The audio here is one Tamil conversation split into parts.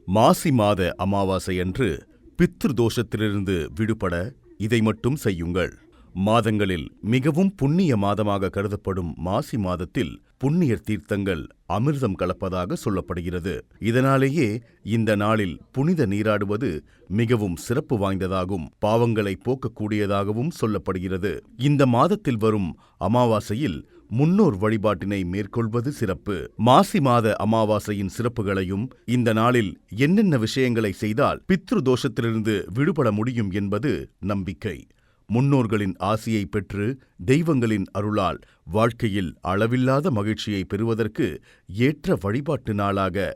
மாசி மாத அமாவாசையன்று பித்ரு தோஷத்திலிருந்து விடுபட இதை மட்டும் செய்யுங்கள். மாதங்களில் மிகவும் புண்ணிய மாதமாக கருதப்படும் மாசி மாதத்தில் புண்ணியர் தீர்த்தங்கள் அமிர்தம் கலப்பதாக சொல்லப்படுகிறது. இதனாலேயே இந்த நாளில் புனித நீராடுவது மிகவும் சிறப்பு வாய்ந்ததாகும், பாவங்களை போக்கக்கூடியதாகவும் சொல்லப்படுகிறது. இந்த மாதத்தில் வரும் அமாவாசையில் முன்னோர் வழிபாட்டினை மேற்கொள்வது சிறப்பு. மாசி மாத அமாவாசையின் சிறப்புகளையும் இந்த நாளில் என்னென்ன விஷயங்களை செய்தால் பித்ரு தோஷத்திலிருந்து விடுபட முடியும் என்பது நம்பிக்கை. முன்னோர்களின் ஆசியை பெற்று தெய்வங்களின் அருளால் வாழ்க்கையில் அளவில்லாத மகிழ்ச்சியை பெறுவதற்கு ஏற்ற வழிபாட்டு நாளாக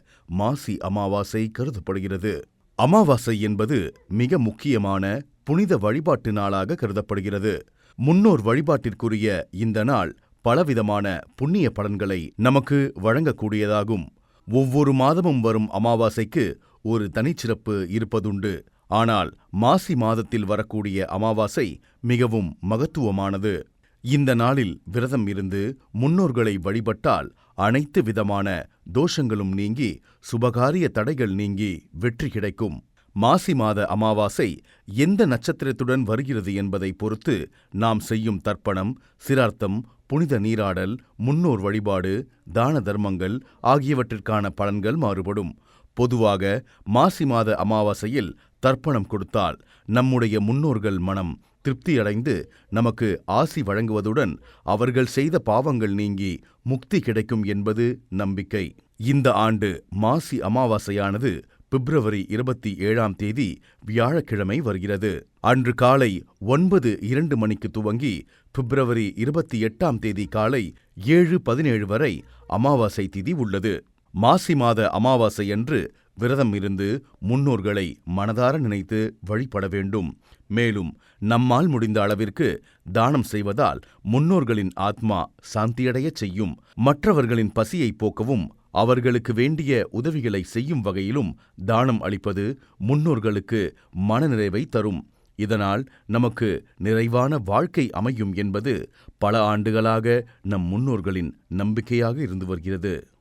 மாசி அமாவாசை கருதப்படுகிறது. அமாவாசை என்பது மிக முக்கியமான புனித வழிபாட்டு நாளாக கருதப்படுகிறது. முன்னோர் வழிபாட்டிற்குரிய இந்த நாள் பலவிதமான புண்ணிய பலன்களை நமக்கு வழங்கக்கூடியதாகும். ஒவ்வொரு மாதமும் வரும் அமாவாசைக்கு ஒரு தனிச்சிறப்பு இருப்பதுண்டு. ஆனால் மாசி மாதத்தில் வரக்கூடிய அமாவாசை மிகவும் மகத்துவமானது. இந்த நாளில் விரதம் இருந்து முன்னோர்களை வழிபட்டால் அனைத்து விதமான தோஷங்களும் நீங்கி சுபகாரிய தடைகள் நீங்கி வெற்றி கிடைக்கும். மாசி மாத அமாவாசை எந்த நட்சத்திரத்துடன் வருகிறது என்பதை பொறுத்து நாம் செய்யும் தர்ப்பணம், சிரார்த்தம், புனித நீராடல், முன்னோர் வழிபாடு, தான தர்மங்கள் ஆகியவற்றிற்கான பலன்கள் மாறுபடும். பொதுவாக மாசி மாத அமாவாசையில் தர்ப்பணம் கொடுத்தால் நம்முடைய முன்னோர்கள் மனம் திருப்தியடைந்து நமக்கு ஆசி வழங்குவதுடன் அவர்கள் செய்த பாவங்கள் நீங்கி முக்தி கிடைக்கும் என்பது நம்பிக்கை. இந்த ஆண்டு மாசி அமாவாசையானது பிப்ரவரி 27 வியாழக்கிழமை வருகிறது. அன்று காலை 9:02 மணிக்கு துவங்கி பிப்ரவரி 28 காலை 7:17 வரை அமாவாசை திதி உள்ளது. மாசி மாத அமாவாசையன்று விரதம் இருந்து முன்னோர்களை மனதார நினைத்து வழிபட வேண்டும். மேலும் நம்மால் முடிந்த அளவிற்கு தானம் செய்வதால் முன்னோர்களின் ஆத்மா சாந்தியடையச் செய்யும். மற்றவர்களின் பசியை போக்கவும் அவர்களுக்கு வேண்டிய உதவிகளை செய்யும் வகையிலும் தானம் அளிப்பது முன்னோர்களுக்கு மனநிறைவை தரும். இதனால் நமக்கு நிறைவான வாழ்க்கை அமையும் என்பது பல ஆண்டுகளாக நம் முன்னோர்களின் நம்பிக்கையாக இருந்து வருகிறது.